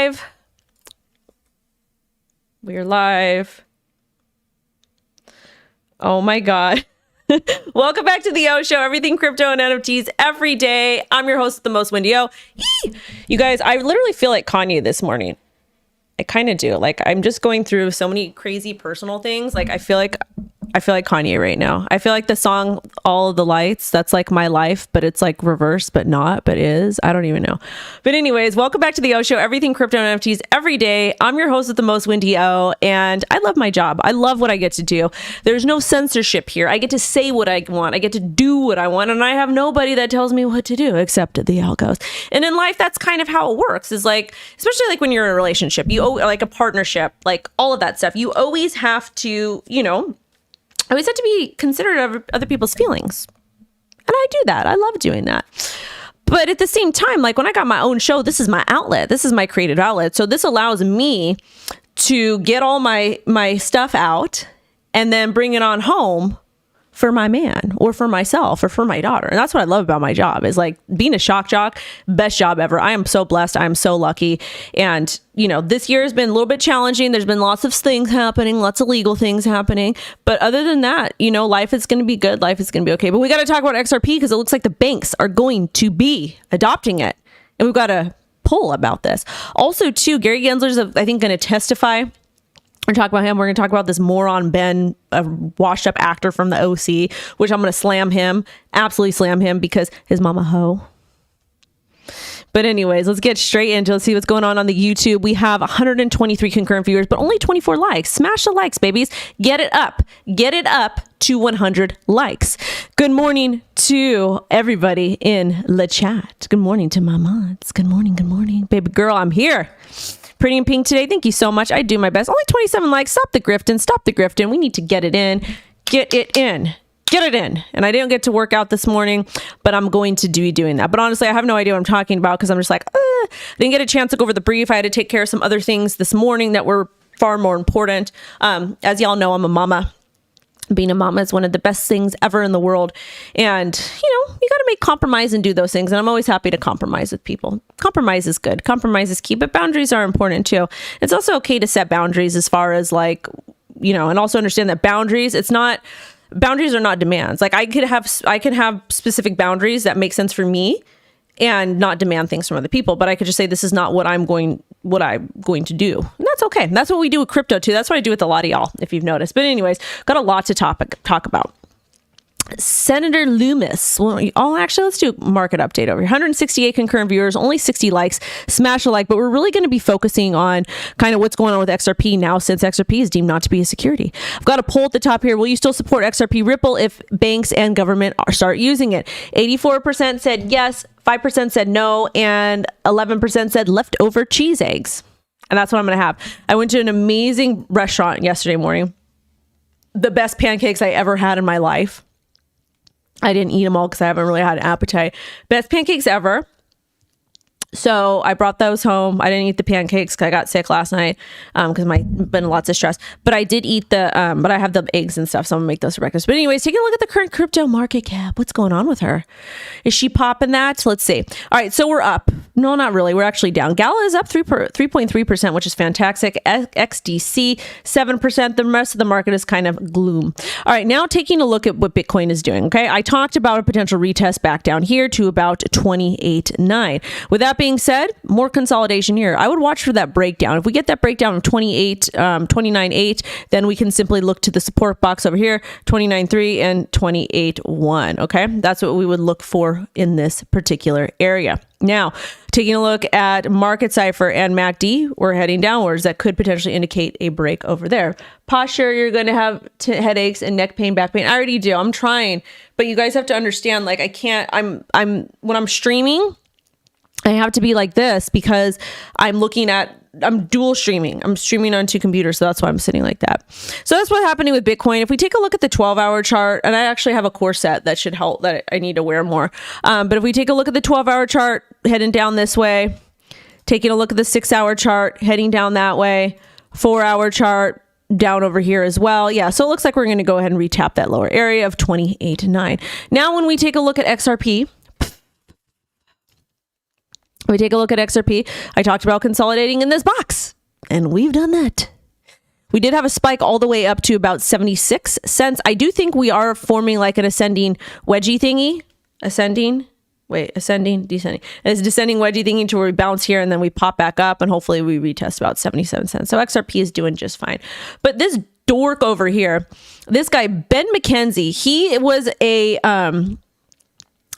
live. We're live. Oh my God. Welcome back to the O Show, everything crypto and NFTs every day. I'm your host, the most Wendy O. You guys, I literally feel like Kanye this morning. I kind of do. Like, I'm just going through so many crazy personal things. Like, I feel like Kanye right now. I feel like the song All of the Lights, that's like my life, but it's like reverse, but not, but is. I don't even know. But anyways, welcome back to the O Show, everything crypto and NFTs every day. I'm your host with the most Wendy O, and I love my job. I love what I get to do. There's no censorship here. I get to say what I want. I get to do what I want, and I have nobody that tells me what to do except the algos. And in life, that's kind of how it works. Is like, especially like when you're in a relationship, like a partnership, like all of that stuff, you always have to, I always have to be considerate of other people's feelings. And I do that. I love doing that. But at the same time, like when I got my own show, this is my outlet. This is my creative outlet. So this allows me to get all my stuff out and then bring it on home for my man or for myself or for my daughter. And that's what I love about my job, is like being a shock jock, best job ever. I am so blessed. I am so lucky. And, this year has been a little bit challenging. There's been lots of things happening, lots of legal things happening. But other than that, life is going to be good. Life is going to be okay. But we got to talk about XRP because it looks like the banks are going to be adopting it. And we've got a poll about this. Also, too, Gary Gensler's, I think, going to testify. We're going to talk about him. We're going to talk about this moron Ben, a washed up actor from the OC, which I'm going to slam him, absolutely slam him because his mama hoe. But anyways, let's get straight into it. Let's see what's going on the YouTube. We have 123 concurrent viewers, but only 24 likes. Smash the likes, babies. Get it up. Get it up to 100 likes. Good morning to everybody in the chat. Good morning to my mods. Good morning. Good morning. Baby girl, I'm here. Pretty in pink today. Thank you so much. I do my best. Only 27 likes. Stop the grifting. Stop the grifting. We need to get it in. Get it in. Get it in. And I didn't get to work out this morning, but I'm going to be doing that. But honestly, I have no idea what I'm talking about because I'm just like, I didn't get a chance to go over the brief. I had to take care of some other things this morning that were far more important. As y'all know, I'm a mama. Being a mama is one of the best things ever in the world. And, you got to make compromise and do those things. And I'm always happy to compromise with people. Compromise is good. Compromise is key, but boundaries are important too. It's also okay to set boundaries as far as like, and also understand that boundaries are not demands. Like I can have specific boundaries that make sense for me and not demand things from other people. But I could just say, this is not what I'm going to do. And that's okay. That's what we do with crypto too. That's what I do with a lot of y'all, if you've noticed. But anyways, got a lot to talk about. Senator Lummis. Well, let's do a market update over here. 168 concurrent viewers, only 60 likes. Smash a like, but we're really going to be focusing on kind of what's going on with XRP now, since XRP is deemed not to be a security. I've got a poll at the top here. Will you still support XRP Ripple if banks and government start using it? 84% said yes, 5% said no, and 11% said leftover cheese eggs. And that's what I'm going to have. I went to an amazing restaurant yesterday morning. The best pancakes I ever had in my life. I didn't eat them all because I haven't really had an appetite. Best pancakes ever. So I brought those home. I didn't eat the pancakes because I got sick last night because been lots of stress. But I did eat but I have the eggs and stuff, so I'm gonna make those for breakfast. But anyways, taking a look at the current crypto market cap. What's going on with her? Is she popping that? Let's see. All right, so we're up. No, not really. We're actually down. Gala is up 3.3%, which is fantastic. XDC 7%. The rest of the market is kind of gloom. All right, now taking a look at what Bitcoin is doing. Okay, I talked about a potential retest back down here to about 28.9. With that being said, more consolidation here. I would watch for that breakdown. If we get that breakdown of 29.8, then we can simply look to the support box over here, 29.3 and 28.1. Okay, that's what we would look for in this particular area. Now, taking a look at Market Cipher and MACD, we're heading downwards. That could potentially indicate a break over there. Posture, you're going to have headaches and neck pain, back pain. I already do. I'm trying, but you guys have to understand. Like I can't. When I'm streaming, I have to be like this because I'm dual streaming. I'm streaming on two computers. So that's why I'm sitting like that. So that's what's happening with Bitcoin. If we take a look at the 12-hour chart, and I actually have a corset that should help, that I need to wear more. But if we take a look at the 12-hour chart heading down this way, taking a look at the 6-hour chart heading down that way, 4-hour chart down over here as well. Yeah. So it looks like we're going to go ahead and retap that lower area of 28.9. Now, when we take a look at XRP, We take a look at XRP. I talked about consolidating in this box, and we've done that. We did have a spike all the way up to about 76 cents. I do think we are forming like an ascending wedgie thingy. Ascending, descending. And it's descending wedgie thingy to where we bounce here and then we pop back up and hopefully we retest about 77 cents. So XRP is doing just fine. But this dork over here, this guy, Ben McKenzie, he was a,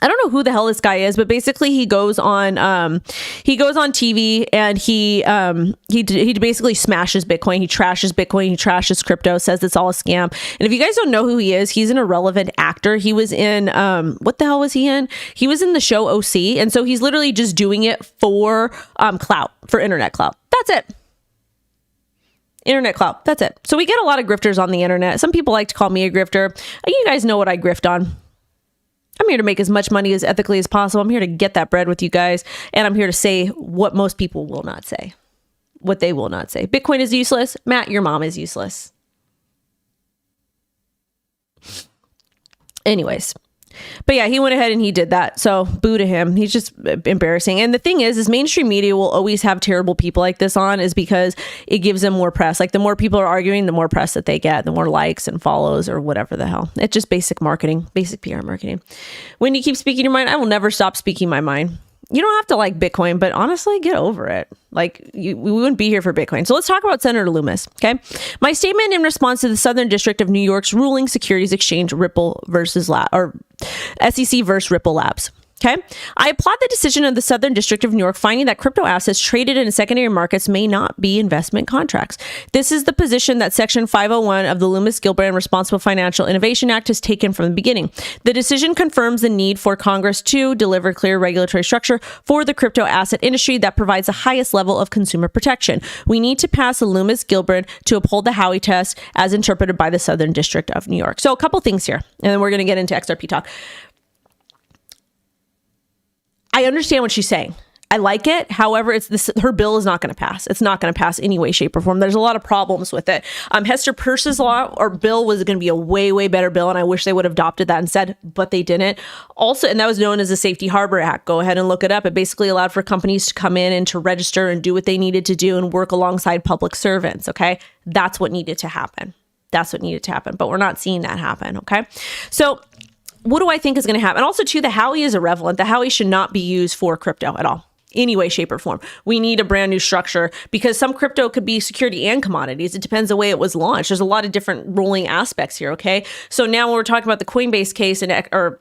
I don't know who the hell this guy is, but basically he goes on TV and he basically smashes Bitcoin. He trashes Bitcoin. He trashes crypto, says it's all a scam. And if you guys don't know who he is, he's an irrelevant actor. He was in, what the hell was he in? He was in the show OC. And so he's literally just doing it for clout, for internet clout. That's it. Internet clout. That's it. So we get a lot of grifters on the internet. Some people like to call me a grifter. You guys know what I grift on. I'm here to make as much money as ethically as possible. I'm here to get that bread with you guys. And I'm here to say what most people will not say. What they will not say. Bitcoin is useless. Matt, your mom is useless. Anyways. But yeah, he went ahead and he did that. So boo to him. He's just embarrassing. And the thing is mainstream media will always have terrible people like this on is because it gives them more press. Like the more people are arguing, the more press that they get, the more likes and follows or whatever the hell. It's just basic marketing, basic PR marketing. When you keep speaking your mind, I will never stop speaking my mind. You don't have to like Bitcoin, but honestly, get over it. Like we wouldn't be here for Bitcoin. So let's talk about Senator Lummis. Okay. My statement in response to the Southern District of New York's ruling securities exchange Ripple versus SEC versus Ripple Labs. Okay. I applaud the decision of the Southern District of New York finding that crypto assets traded in secondary markets may not be investment contracts. This is the position that Section 501 of the Lummis-Gillibrand Responsible Financial Innovation Act has taken from the beginning. The decision confirms the need for Congress to deliver clear regulatory structure for the crypto asset industry that provides the highest level of consumer protection. We need to pass the Lummis-Gillibrand to uphold the Howey test as interpreted by the Southern District of New York. So a couple things here, and then we're going to get into XRP talk. I understand what she's saying. I like it. However, her bill is not going to pass. It's not going to pass any way, shape, or form. There's a lot of problems with it. Hester Peirce's law or bill was going to be a way, way better bill, and I wish they would have adopted that instead, but they didn't. Also, and that was known as the Safety Harbor Act. Go ahead and look it up. It basically allowed for companies to come in and to register and do what they needed to do and work alongside public servants. Okay, that's what needed to happen. But we're not seeing that happen. Okay, so what do I think is going to happen? And also, too, the Howey is irrelevant. The Howey should not be used for crypto at all, any way, shape, or form. We need a brand new structure because some crypto could be security and commodities. It depends the way it was launched. There's a lot of different rolling aspects here, okay? So now when we're talking about the Coinbase case or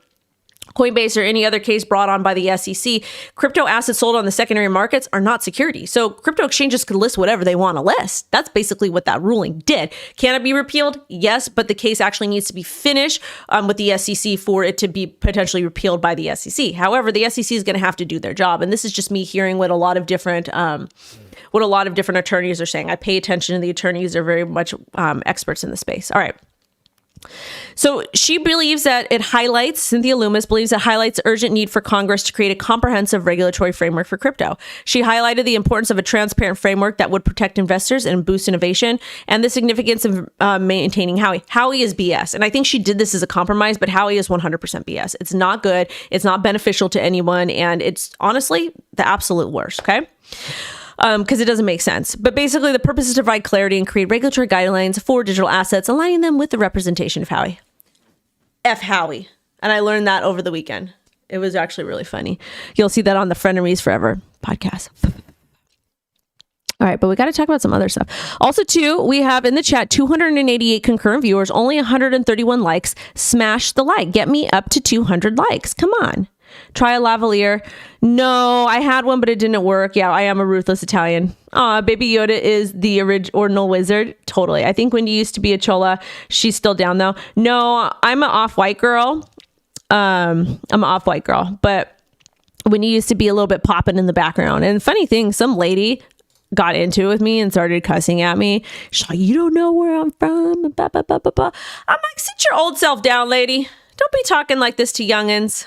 Coinbase or any other case brought on by the SEC, crypto assets sold on the secondary markets are not security. So crypto exchanges could list whatever they want to list. That's basically what that ruling did. Can it be repealed? Yes, but the case actually needs to be finished with the SEC for it to be potentially repealed by the SEC. However, the SEC is going to have to do their job. And this is just me hearing what a lot of different attorneys are saying. I pay attention to the attorneys. They're very much experts in the space. All right. So she believes that Cynthia Lummis believes it highlights the urgent need for Congress to create a comprehensive regulatory framework for crypto. She highlighted the importance of a transparent framework that would protect investors and boost innovation and the significance of maintaining Howey. Howey is BS. And I think she did this as a compromise, but Howey is 100% BS. It's not good. It's not beneficial to anyone. And it's honestly the absolute worst. Okay. Because it doesn't make sense. But basically, the purpose is to provide clarity and create regulatory guidelines for digital assets, aligning them with the representation of Howey. F Howey. And I learned that over the weekend. It was actually really funny. You'll see that on the Frenemies Forever podcast. All right, but we got to talk about some other stuff. Also, too, we have in the chat 288 concurrent viewers, only 131 likes. Smash the like. Get me up to 200 likes. Come on. Try a lavalier. No, I had one, but it didn't work. Yeah, I am a ruthless Italian. Baby Yoda is the original wizard. Totally. I think Wendy used to be a chola. She's still down, though. No, I'm an off-white girl. But Wendy used to be a little bit popping in the background. And funny thing, some lady got into it with me and started cussing at me. She's like, you don't know where I'm from. Blah, blah, blah, blah, blah. I'm like, sit your old self down, lady. Don't be talking like this to youngins.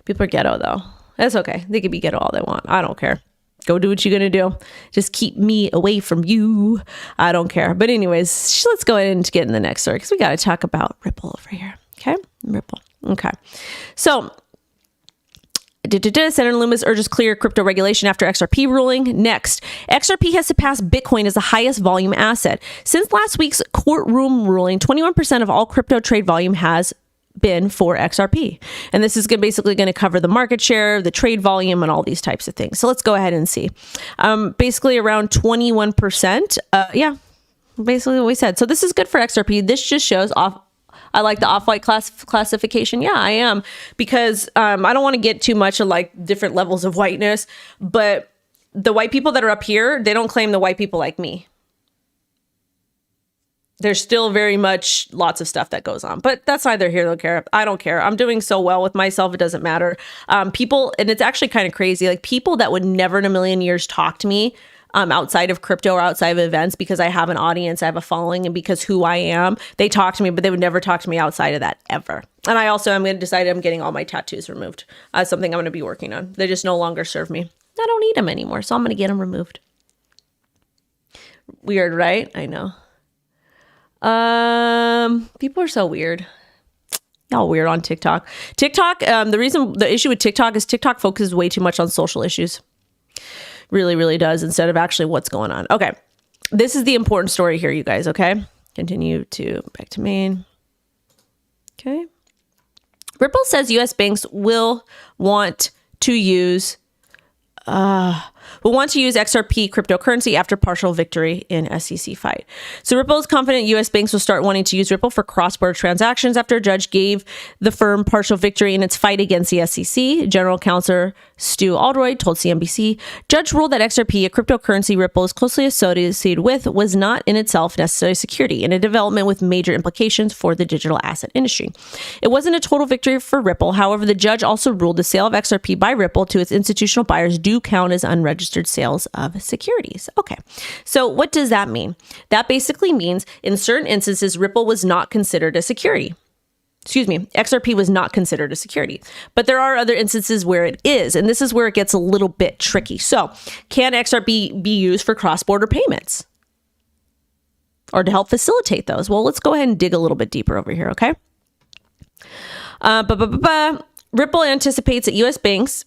People are ghetto, though. That's okay. They can be ghetto all they want. I don't care. Go do what you're going to do. Just keep me away from you. I don't care. But anyways, let's go ahead and get in the next story because we got to talk about Ripple over here. Okay? Ripple. Okay. So Senator Lummis urges clear crypto regulation after XRP ruling. Next, XRP has surpassed Bitcoin as the highest volume asset. Since last week's courtroom ruling, 21% of all crypto trade volume has been for XRP. And this is basically going to cover the market share, the trade volume, and all these types of things. So let's go ahead and see. Basically around 21%. Yeah, basically what we said. So this is good for XRP. This just shows off. I like the off-white classification. Yeah, I am, because I don't want to get too much of like different levels of whiteness, but the white people that are up here, they don't claim the white people like me. There's still very much lots of stuff that goes on, but that's neither here nor there. I don't care. I'm doing so well with myself. It doesn't matter. People, and it's actually kind of crazy, like people that would never in a million years talk to me outside of crypto or outside of events, because I have an audience, I have a following, and because who I am, they talk to me, but they would never talk to me outside of that ever. And I also am going to decide I'm getting all my tattoos removed. That's something I'm going to be working on. They just no longer serve me. I don't need them anymore, so I'm going to get them removed. Weird, right? I know. People are so weird. Y'all weird on TikTok. The issue with TikTok is TikTok focuses way too much on social issues. Really, really does, instead of actually what's going on. Okay. This is the important story here, you guys. Okay. Continue to back to main. Okay. Ripple says US banks will want to use XRP cryptocurrency after partial victory in SEC fight. So Ripple is confident U.S. banks will start wanting to use Ripple for cross-border transactions after a judge gave the firm partial victory in its fight against the SEC. General Counsel Stu Aldroyd told CNBC, judge ruled that XRP, a cryptocurrency Ripple is closely associated with, was not in itself necessary security, in a development with major implications for the digital asset industry. It wasn't a total victory for Ripple. However, the judge also ruled the sale of XRP by Ripple to its institutional buyers do count as unregistered sales of securities. Okay, so what does that mean? That basically means in certain instances, Ripple was not considered a security. XRP was not considered a security. But there are other instances where it is, and this is where it gets a little bit tricky. So can XRP be used for cross-border payments or to help facilitate those? Well, let's go ahead and dig a little bit deeper over here, okay? Ripple anticipates that U.S. banks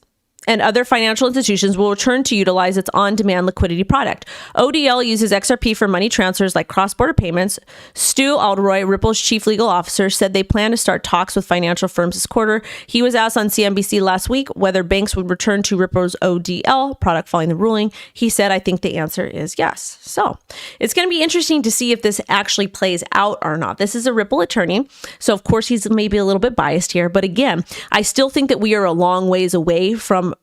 and other financial institutions will return to utilize its on-demand liquidity product. ODL uses XRP for money transfers like cross-border payments. Stu Aldroyd, Ripple's chief legal officer, said they plan to start talks with financial firms this quarter. He was asked on CNBC last week whether banks would return to Ripple's ODL product following the ruling. He said, I think the answer is yes. So it's going to be interesting to see if this actually plays out or not. This is a Ripple attorney, so of course he's maybe a little bit biased here. But again, I still think that we are a long ways away from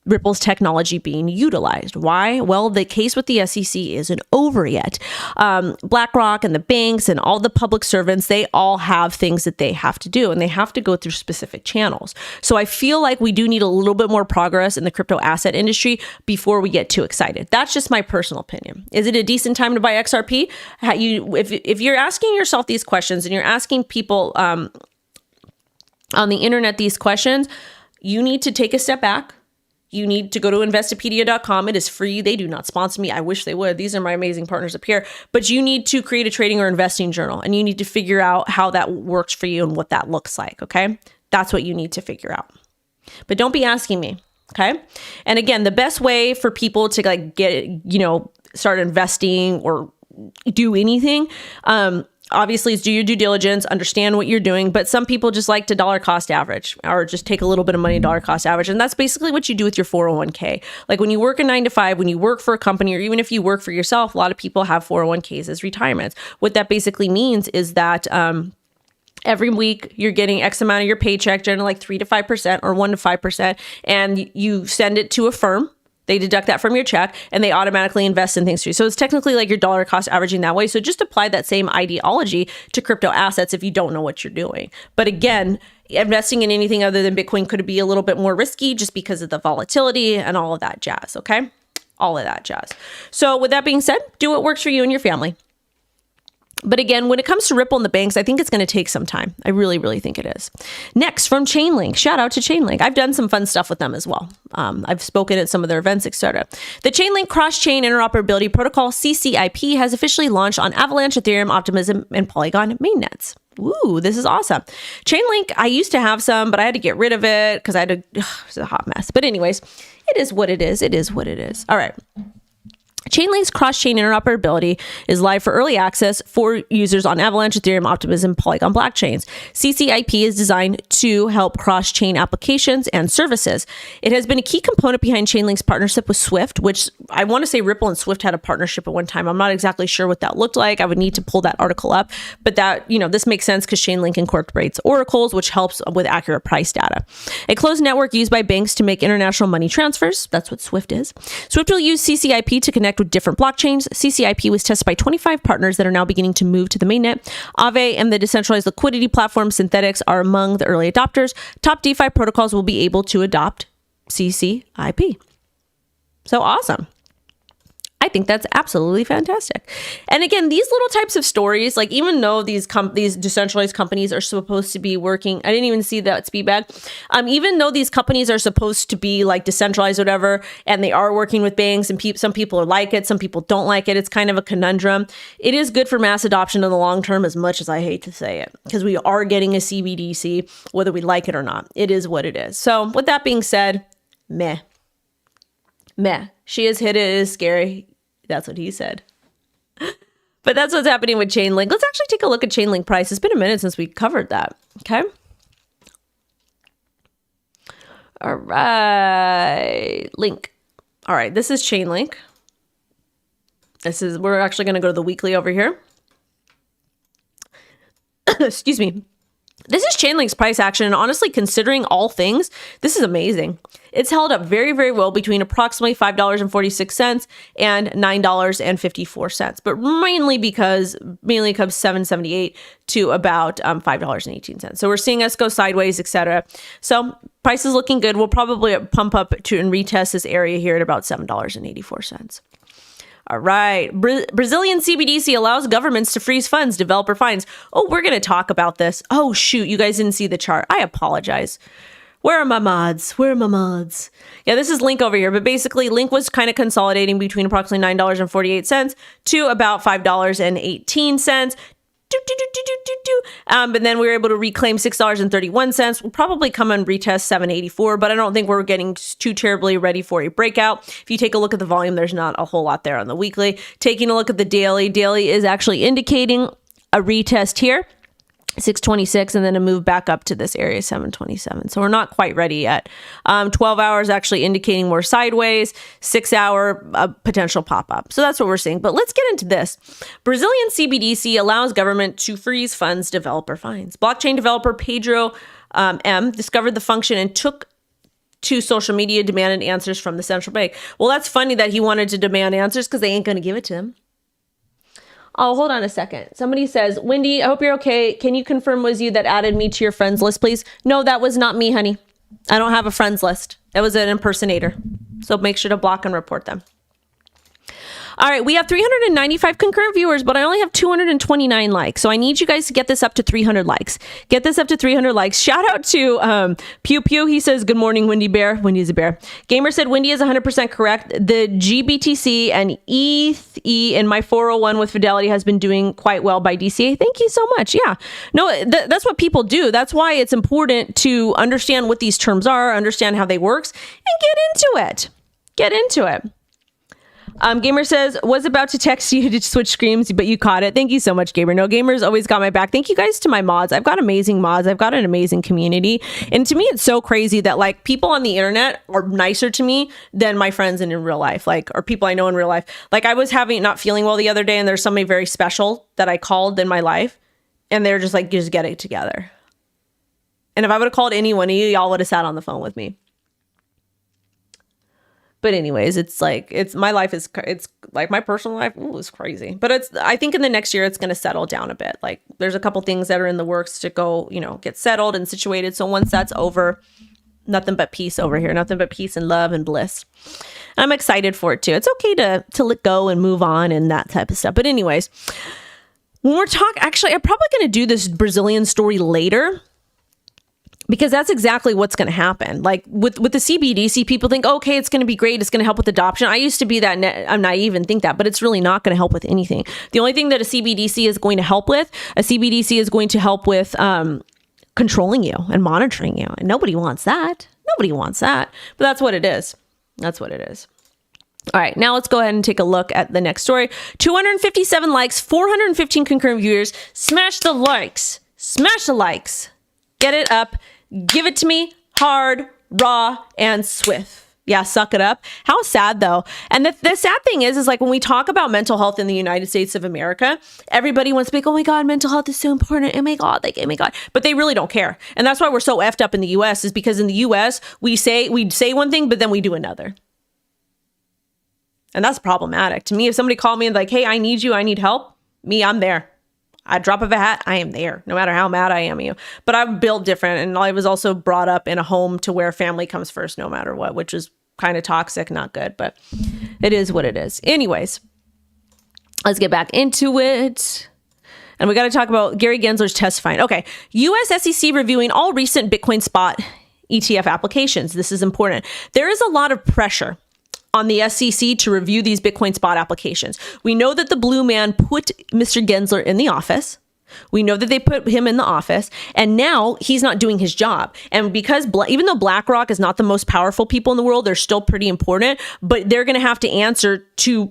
Ripple's technology being utilized. Why? Well, the case with the SEC isn't over yet. BlackRock and the banks and all the public servants, they all have things that they have to do, and they have to go through specific channels. So I feel like we do need a little bit more progress in the crypto asset industry before we get too excited. That's just my personal opinion. Is it a decent time to buy XRP? If you're asking yourself these questions and you're asking people on the internet these questions, you need to take a step back. You need to go to investopedia.com. It is free. They do not sponsor me. I wish they would. These are my amazing partners up here. But you need to create a trading or investing journal, and you need to figure out how that works for you and what that looks like. Okay. That's what you need to figure out. But don't be asking me. Okay. And again, the best way for people to like start investing or do anything, obviously, is do your due diligence, understand what you're doing. But some people just like to dollar cost average or just take a little bit of money, dollar cost average. And that's basically what you do with your 401k. Like when you work a 9 to 5, when you work for a company, or even if you work for yourself, a lot of people have 401ks as retirements. What that basically means is that every week you're getting X amount of your paycheck, generally like 3 to 5% or 1 to 5%, and you send it to a firm. They deduct that from your check and they automatically invest in things for you. So it's technically like your dollar cost averaging that way. So just apply that same ideology to crypto assets if you don't know what you're doing. But again, investing in anything other than Bitcoin could be a little bit more risky just because of the volatility and all of that jazz. Okay. All of that jazz. So with that being said, do what works for you and your family. But again, when it comes to Ripple and the banks, I think it's going to take some time. I really, really think it is. Next, from Chainlink. Shout out to Chainlink. I've done some fun stuff with them as well. I've spoken at some of their events, etc. The Chainlink Cross-Chain Interoperability Protocol, CCIP, has officially launched on Avalanche, Ethereum, Optimism, and Polygon mainnets. Ooh, this is awesome. Chainlink, I used to have some, but I had to get rid of it because I had to, it was a hot mess. But anyways, it is what it is. It is what it is. All right. Chainlink's cross-chain interoperability is live for early access for users on Avalanche, Ethereum, Optimism, Polygon blockchains. CCIP is designed to help cross-chain applications and services. It has been a key component behind Chainlink's partnership with Swift, which I want to say Ripple and Swift had a partnership at one time. I'm not exactly sure what that looked like. I would need to pull that article up, but that, this makes sense because Chainlink incorporates oracles, which helps with accurate price data. A closed network used by banks to make international money transfers. That's what Swift is. Swift will use CCIP to connect with different blockchains. CCIP was tested by 25 partners that are now beginning to move to the mainnet. Aave and the decentralized liquidity platform Synthetics are among the early adopters. Top DeFi protocols will be able to adopt CCIP. So awesome. I think that's absolutely fantastic. And again, these little types of stories, like even though these decentralized companies are supposed to be working, I didn't even see that speed bag. Even though these companies are supposed to be like decentralized, whatever, and they are working with banks, and some people like it, some people don't like it. It's kind of a conundrum. It is good for mass adoption in the long term, as much as I hate to say it, because we are getting a CBDC, whether we like it or not. It is what it is. So with that being said, meh. She has hit it. It is scary. That's what he said. But that's what's happening with Chainlink. Let's actually take a look at Chainlink price. It's been a minute since we covered that. Okay. All right. Link. All right. This is Chainlink. We're actually going to go to the weekly over here. Excuse me. This is Chainlink's price action, and honestly, considering all things, this is amazing. It's held up very, very well between approximately $5.46 and $9.54, but mainly comes $7.78 to about $5.18. So we're seeing us go sideways, etc. So price is looking good. We'll probably pump up to and retest this area here at about $7.84. All right. Brazilian CBDC allows governments to freeze funds, developer fines. Oh, we're going to talk about this. Oh, shoot. You guys didn't see the chart. I apologize. Where are my mods? Yeah, this is Link over here. But basically, Link was kind of consolidating between approximately $9.48 to about $5.18. But then we were able to reclaim $6.31. We'll probably come and retest $7.84, but I don't think we're getting too terribly ready for a breakout. If you take a look at the volume, there's not a whole lot there on the weekly. Taking a look at the daily is actually indicating a retest here, 626, and then a move back up to this area, 727. So we're not quite ready yet. 12 hours actually indicating more sideways, 6 hour potential pop up. So that's what we're seeing. But let's get into this. Brazilian CBDC allows government to freeze funds, developer fines. Blockchain developer Pedro M discovered the function and took to social media, demanded answers from the central bank. Well, that's funny that he wanted to demand answers because they ain't going to give it to him. Oh, hold on a second. Somebody says, Wendy, I hope you're okay. Can you confirm was you that added me to your friends list, please? No, that was not me, honey. I don't have a friends list. That was an impersonator. So make sure to block and report them. All right, we have 395 concurrent viewers, but I only have 229 likes. So I need you guys to get this up to 300 likes. Get this up to 300 likes. Shout out to Pew Pew. He says, good morning, Wendy Bear. Wendy's a bear. Gamer said, Wendy is 100% correct. The GBTC and ETH in my 401 with Fidelity has been doing quite well by DCA. Thank you so much. Yeah. No, that's what people do. That's why it's important to understand what these terms are, understand how they work, and get into it. Gamer says, was about to text you to switch screens, but you caught it. Thank you so much, Gamer. No, Gamer's always got my back. Thank you guys to my mods. I've got amazing mods. I've got an amazing community. And to me, it's so crazy that like people on the internet are nicer to me than my friends in real life, or people I know in real life. Like I was not feeling well the other day, and there's somebody very special that I called in my life, and they're just like, just get it together. And if I would have called anyone, y'all would have sat on the phone with me. But anyways, it's my life is, it's like my personal life is crazy. But I think in the next year, it's going to settle down a bit. Like there's a couple things that are in the works to go, get settled and situated. So once that's over, nothing but peace over here, nothing but peace and love and bliss. I'm excited for it too. It's okay to let go and move on and that type of stuff. But anyways, when we're actually, I'm probably going to do this Brazilian story later. Because that's exactly what's going to happen. Like with the CBDC, people think, okay, it's going to be great. It's going to help with adoption. I used to be that I'm naive and think that, but it's really not going to help with anything. The only thing that a CBDC is going to help with, controlling you and monitoring you. And nobody wants that. Nobody wants that. But that's what it is. That's what it is. All right, now let's go ahead and take a look at the next story. 257 likes, 415 concurrent viewers. Smash the likes. Smash the likes. Get it up. Give it to me hard, raw, and swift. Yeah, suck it up. How sad though. And the sad thing is like when we talk about mental health in the United States of America, everybody wants to be like, oh my God, mental health is so important. Oh my God, like, oh my God. But they really don't care. And that's why we're so effed up in the US, is because in the US, we say one thing, but then we do another. And that's problematic. To me, if somebody called me and like, hey, I need you, I need help, I'm there. At drop of a hat, I am there, no matter how mad I am at you. But I'm built different. And I was also brought up in a home to where family comes first, no matter what, which is kind of toxic, not good, but it is what it is. Anyways, let's get back into it. And we got to talk about Gary Gensler's testifying. Okay. US SEC reviewing all recent Bitcoin spot ETF applications. This is important. There is a lot of pressure on the SEC to review these Bitcoin spot applications. We know that the blue man put Mr. Gensler in the office. We know that they put him in the office, and now he's not doing his job. And because even though BlackRock is not the most powerful people in the world, they're still pretty important, but they're going to have to answer to,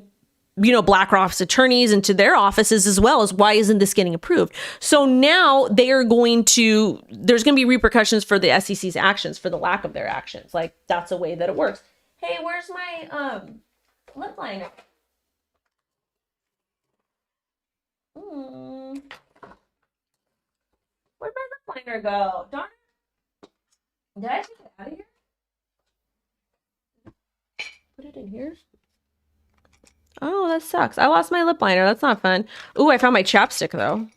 BlackRock's attorneys and to their offices as well as why isn't this getting approved? So now there's going to be repercussions for the SEC's actions, for the lack of their actions. Like, that's a way that it works. Hey, where's my lip liner? Where'd my lip liner go? Darn it. Did I take it out of here? Put it in here? Oh, that sucks. I lost my lip liner. That's not fun. Ooh, I found my chapstick though.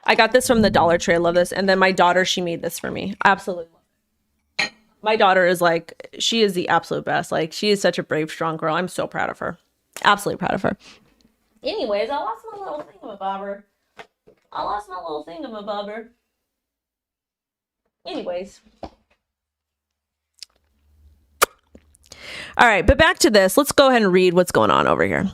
I got this from the Dollar Tree. I love this. And then my daughter, she made this for me. Absolutely. My daughter is like, she is the absolute best. Like, she is such a brave, strong girl. I'm so proud of her. Absolutely proud of her. Anyways, I lost my little thingamabobber. Anyways. All right, but back to this. Let's go ahead and read what's going on over here.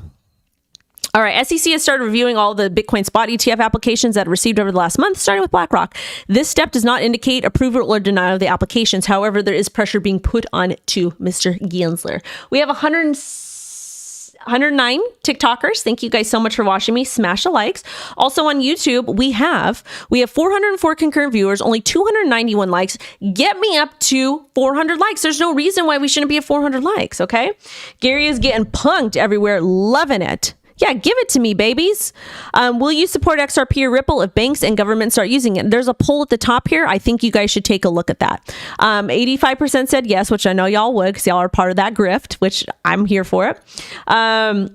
All right, SEC has started reviewing all the Bitcoin spot ETF applications that received over the last month, starting with BlackRock. This step does not indicate approval or denial of the applications. However, there is pressure being put on to Mr. Gensler. We have 109 TikTokers. Thank you guys so much for watching me. Smash the likes. Also on YouTube, we have 404 concurrent viewers, only 291 likes. Get me up to 400 likes. There's no reason why we shouldn't be at 400 likes, okay? Gary is getting punked everywhere, loving it. Yeah, give it to me, babies. Will you support XRP or Ripple if banks and governments start using it? There's a poll at the top here. I think you guys should take a look at that. 85% said yes, which I know y'all would because y'all are part of that grift, which I'm here for it. 6%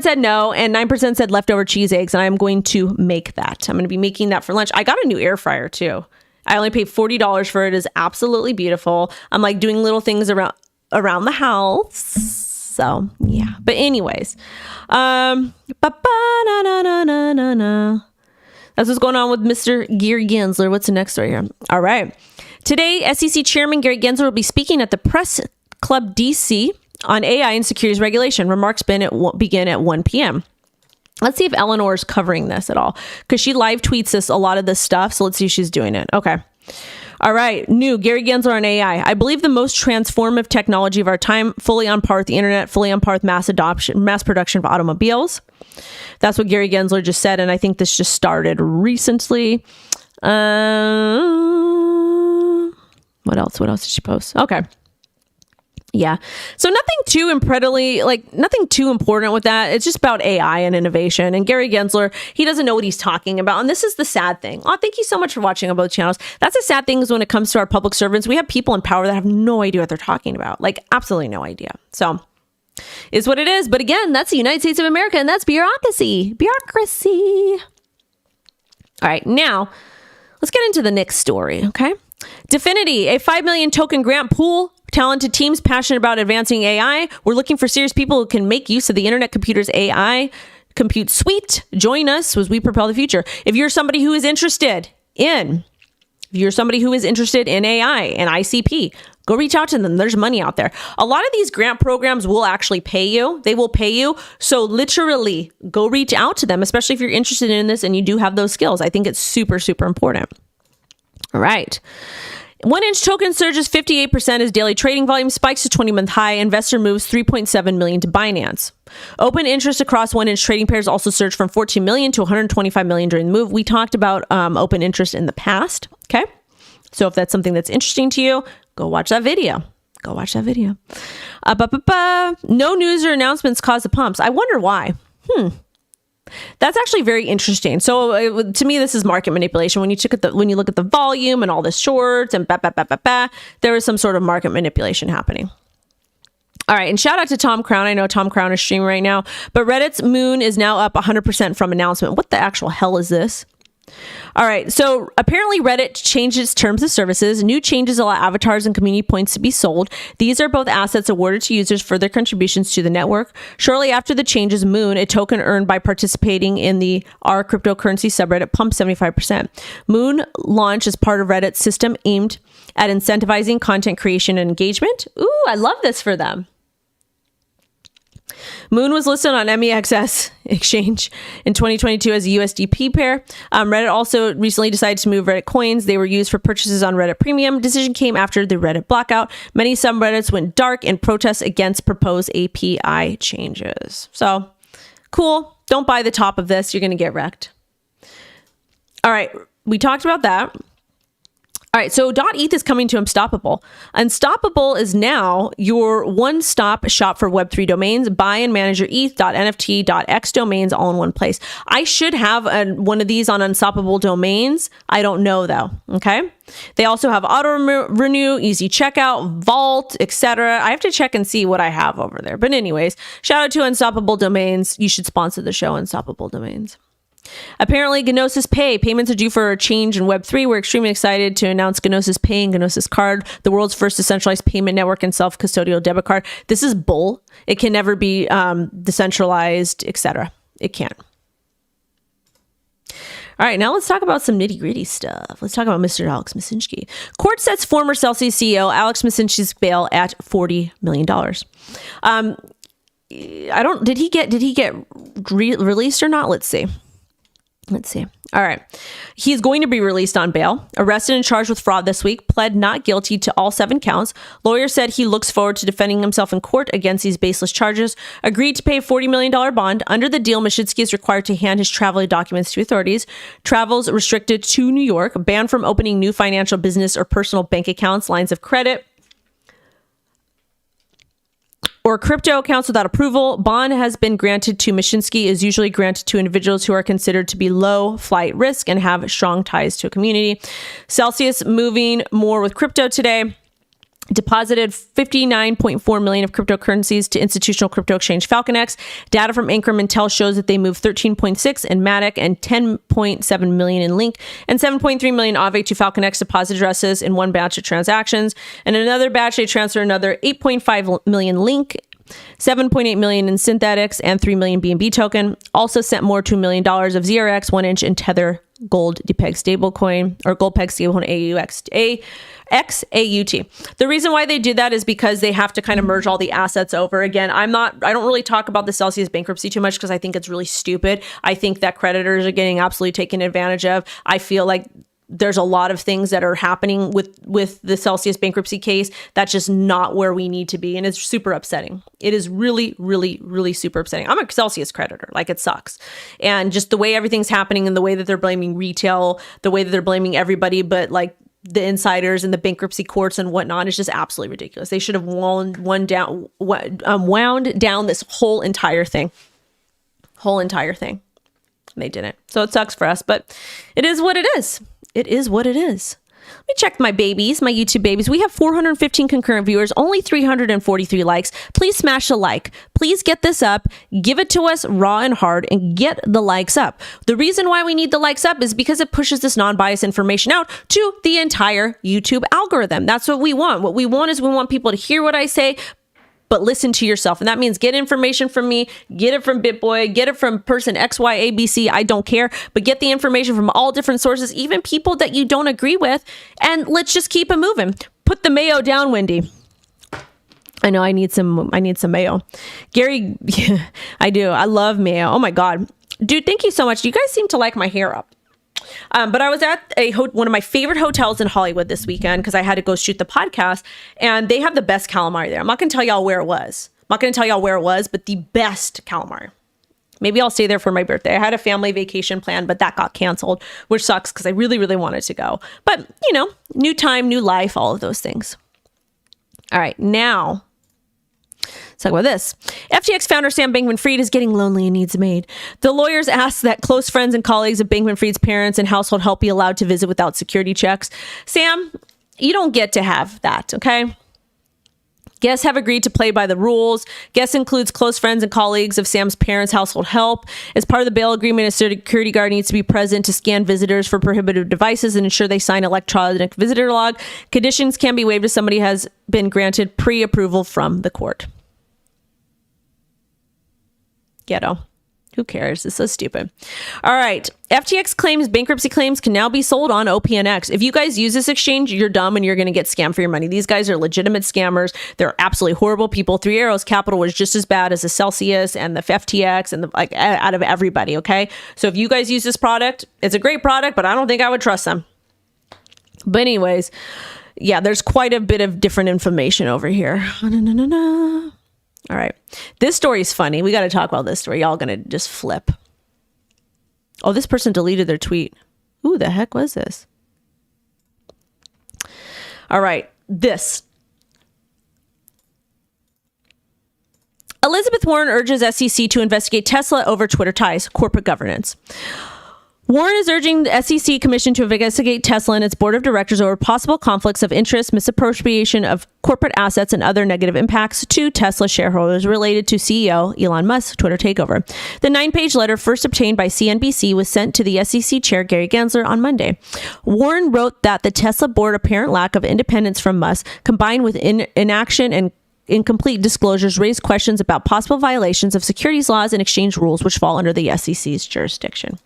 said no, and 9% said leftover cheese eggs, and I'm going to make that. I'm going to be making that for lunch. I got a new air fryer, too. I only paid $40 for it. It is absolutely beautiful. I'm like doing little things around the house. So, yeah. But anyways, that's what's going on with Mr. Gary Gensler. What's the next story here? All right. Today, SEC Chairman Gary Gensler will be speaking at the Press Club DC on AI and securities regulation. Remarks begin at 1 p.m. Let's see if Eleanor is covering this at all, because she live tweets a lot of this stuff. So let's see if she's doing it. Okay. All right. New Gary Gensler on AI. I believe the most transformative technology of our time, fully on par with the internet, fully on par with mass production of automobiles. That's what Gary Gensler just said. And I think this just started recently. What else? What else did she post? Okay. Yeah. So nothing too important with that. It's just about AI and innovation. And Gary Gensler, he doesn't know what he's talking about. And this is the sad thing. Oh, thank you so much for watching on both channels. That's the sad thing is when it comes to our public servants, we have people in power that have no idea what they're talking about. Like absolutely no idea. So is what it is. But again, that's the United States of America and that's bureaucracy. Bureaucracy. All right. Now let's get into the next story. Okay. Definity, a 5 million token grant pool. Talented teams passionate about advancing AI. We're looking for serious people who can make use of the internet, computers, AI, compute suite. Join us as we propel the future. If you're somebody who is interested in AI and ICP, go reach out to them. There's money out there. A lot of these grant programs will actually pay you. They will pay you. So literally go reach out to them, especially if you're interested in this and you do have those skills. I think it's super, super important. All right. 1inch token surges 58% as daily trading volume spikes to 20-month high. Investor moves 3.7 million to Binance. Open interest across 1inch trading pairs also surged from 14 million to 125 million during the move. We talked about open interest in the past. Okay. So if that's something that's interesting to you, go watch that video. No news or announcements cause the pumps. I wonder why. That's actually very interesting. So to me, this is market manipulation. When you look at the volume and all the shorts and there is some sort of market manipulation happening. All right. And shout out to Tom Crown. I know Tom Crown is streaming right now, but Reddit's Moon is now up 100% from announcement. What the actual hell is this? All right. So apparently Reddit changed its terms of services. New changes allow avatars and community points to be sold. These are both assets awarded to users for their contributions to the network. Shortly after the changes, Moon, a token earned by participating in the R cryptocurrency subreddit, pumped 75%. Moon launched as part of Reddit's system aimed at incentivizing content creation and engagement. Ooh, I love this for them. Moon was listed on MEXS exchange in 2022 as a USDP pair. Reddit also recently decided to move Reddit coins. They were used for purchases on Reddit Premium. Decision came after the Reddit blackout. Many subreddits went dark in protest against proposed API changes. So cool. Don't buy the top of this. You're going to get wrecked. All right. We talked about that. All right, so .eth is coming to Unstoppable. Unstoppable is now your one-stop shop for Web3 domains. Buy and manage your ETH, .nft, .x domains all in one place. I should have one of these on Unstoppable domains. I don't know though, okay? They also have auto-renew, easy checkout, vault, etc. I have to check and see what I have over there. But anyways, shout out to Unstoppable Domains. You should sponsor the show, Unstoppable Domains. Apparently, Gnosis Pay payments are due for a change in Web3. We're extremely excited to announce Gnosis Pay and Gnosis Card, the world's first decentralized payment network and self-custodial debit card. This is bull. It can never be decentralized, etc. It can't. All right, now let's talk about some nitty-gritty stuff. Let's talk about Mr. Alex Mashinsky. Court sets former Celsius CEO Alex Mashinsky's bail at $40 million. Did he get released or not? Let's see. All right. He's going to be released on bail. Arrested and charged with fraud this week. Pled not guilty to all 7 counts. Lawyer said he looks forward to defending himself in court against these baseless charges. Agreed to pay a $40 million bond. Under the deal, Mashinsky is required to hand his travel documents to authorities. Travels restricted to New York. Banned from opening new financial, business, or personal bank accounts, lines of credit, or crypto accounts without approval. Bond has been granted to Mashinsky is usually granted to individuals who are considered to be low flight risk and have strong ties to a community. Celsius moving more with crypto today. Deposited 59.4 million of cryptocurrencies to institutional crypto exchange FalconX. Data from Incrementel shows that they moved 13.6 in Matic and 10.7 million in Link and 7.3 million Aave to FalconX deposit addresses in one batch of transactions. And in another batch, they transfer another 8.5 million Link, 7.8 million in Synthetics, and 3 million BNB token. Also sent more $2 million of ZRX, 1inch, and Tether gold depeg stablecoin, or gold peg stablecoin XAUT. The reason why they did that is because they have to kind of merge all the assets over. Again, I don't really talk about the Celsius bankruptcy too much because I think it's really stupid. I think that creditors are getting absolutely taken advantage of. I feel like there's a lot of things that are happening with the Celsius bankruptcy case that's just not where we need to be. And it's super upsetting. It is really, really, really super upsetting. I'm a Celsius creditor. Like, it sucks. And just the way everything's happening and the way that they're blaming retail, the way that they're blaming everybody, but like the insiders and the bankruptcy courts and whatnot is just absolutely ridiculous. They should have wound down this whole entire thing. They didn't. So it sucks for us, but it is what it is. It is what it is. Let me check my babies, my YouTube babies. We have 415 concurrent viewers, only 343 likes. Please smash the like. Please get this up. Give it to us raw and hard and get the likes up. The reason why we need the likes up is because it pushes this non-biased information out to the entire YouTube algorithm. That's what we want. What we want is we want people to hear what I say, but listen to yourself. And that means get information from me, get it from BitBoy, get it from person XYABC. I don't care, but get the information from all different sources, even people that you don't agree with. And let's just keep it moving. Put the mayo down, Wendy. I know I need some mayo. Gary, I do. I love mayo. Oh my God. Dude, thank you so much. You guys seem to like my hair up. But I was at one of my favorite hotels in Hollywood this weekend because I had to go shoot the podcast, and they have the best calamari there. I'm not going to tell y'all where it was. But the best calamari. Maybe I'll stay there for my birthday. I had a family vacation plan, but that got canceled, which sucks because I really, really wanted to go. But, new time, new life, all of those things. All right, now let's talk about this. FTX founder Sam Bankman-Fried is getting lonely and needs a maid. The lawyers asked that close friends and colleagues of Bankman-Fried's parents and household help be allowed to visit without security checks. Sam, you don't get to have that, okay? Guests have agreed to play by the rules. Guests includes close friends and colleagues of Sam's parents' household help. As part of the bail agreement, a security guard needs to be present to scan visitors for prohibited devices and ensure they sign electronic visitor log. Conditions can be waived if somebody has been granted pre-approval from the court. Ghetto. Who cares? It's so stupid. All right. FTX claims bankruptcy claims can now be sold on OPNX. If you guys use this exchange, you're dumb and you're going to get scammed for your money. These guys are legitimate scammers. They're absolutely horrible people. Three Arrows Capital was just as bad as the Celsius and the FTX and out of everybody. Okay. So if you guys use this product, it's a great product, but I don't think I would trust them. But anyways, yeah, there's quite a bit of different information over here. All right. This story is funny. We got to talk about this story. Y'all going to just flip. Oh, this person deleted their tweet. Who the heck was this? All right. This. Elizabeth Warren urges SEC to investigate Tesla over Twitter ties, corporate governance. Warren is urging the SEC Commission to investigate Tesla and its board of directors over possible conflicts of interest, misappropriation of corporate assets, and other negative impacts to Tesla shareholders related to CEO Elon Musk's Twitter takeover. The 9-page letter, first obtained by CNBC, was sent to the SEC chair Gary Gensler on Monday. Warren wrote that the Tesla board apparent lack of independence from Musk, combined with inaction and incomplete disclosures, raised questions about possible violations of securities laws and exchange rules, which fall under the SEC's jurisdiction.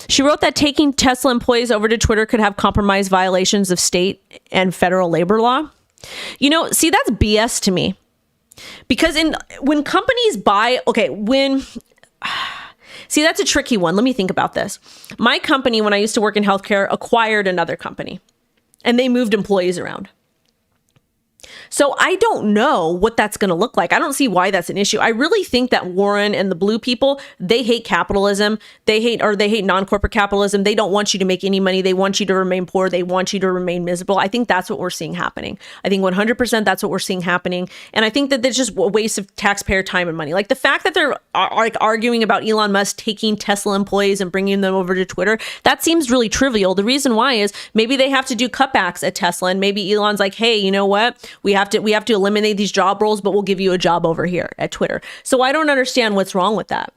She wrote that taking Tesla employees over to Twitter could have compromised violations of state and federal labor law. See, that's BS to me. Because when companies buy, see, that's a tricky one. Let me think about this. My company, when I used to work in healthcare, acquired another company and they moved employees around. So I don't know what that's going to look like. I don't see why that's an issue. I really think that Warren and the blue people, they hate capitalism. They hate non-corporate capitalism. They don't want you to make any money. They want you to remain poor. They want you to remain miserable. I think that's what we're seeing happening. I think 100% that's what we're seeing happening. And I think that there's just a waste of taxpayer time and money. Like the fact that they're arguing about Elon Musk taking Tesla employees and bringing them over to Twitter, that seems really trivial. The reason why is maybe they have to do cutbacks at Tesla, and maybe Elon's like, hey, you know what? We have to eliminate these job roles, but we'll give you a job over here at Twitter. So I don't understand what's wrong with that.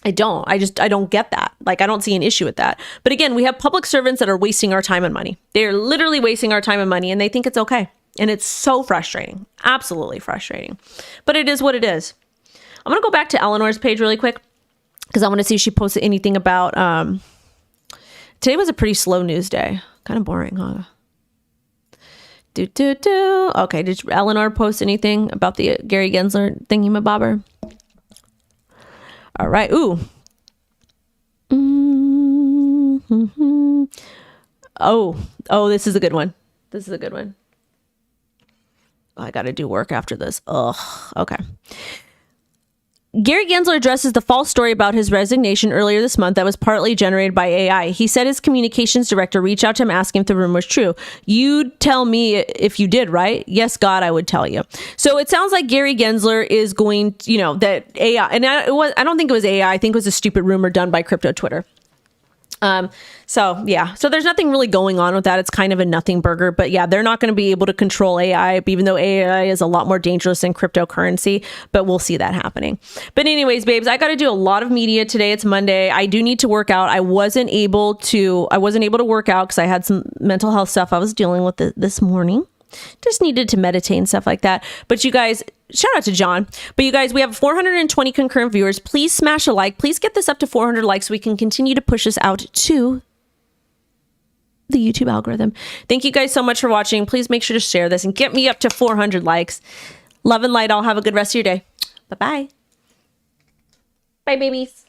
I don't get that. I don't see an issue with that. But again, we have public servants that are wasting our time and money. They're literally wasting our time and money, and they think it's okay. And it's so frustrating. Absolutely frustrating. But it is what it is. I'm going to go back to Eleanor's page really quick because I want to see if she posted anything about, today was a pretty slow news day. Kind of boring, huh? Okay, did Eleanor post anything about the Gary Gensler thingy-mabobber? All right. Ooh. Mm-hmm. Oh, this is a good one. Oh, I got to do work after this. Ugh. Okay. Gary Gensler addresses the false story about his resignation earlier this month that was partly generated by AI. He said his communications director reached out to him asking if the rumor was true. You'd tell me if you did, right? Yes, God, I would tell you. So it sounds like Gary Gensler is going, that AI, and I don't think it was AI. I think it was a stupid rumor done by crypto Twitter. So yeah, so there's nothing really going on with that. It's kind of a nothing burger, but yeah, they're not going to be able to control AI, even though AI is a lot more dangerous than cryptocurrency, but we'll see that happening. But anyways, babes, I got to do a lot of media today. It's Monday. I do need to work out. I wasn't able to work out because I had some mental health stuff I was dealing with this morning. Just needed to meditate and stuff like that. But you guys, shout out to John. But you guys, we have 420 concurrent viewers. Please smash a like. Please get this up to 400 likes so we can continue to push this out to the YouTube algorithm. Thank you guys so much for watching. Please make sure to share this and get me up to 400 likes. Love and light. All have a good rest of your day. Bye-bye. Bye, babies.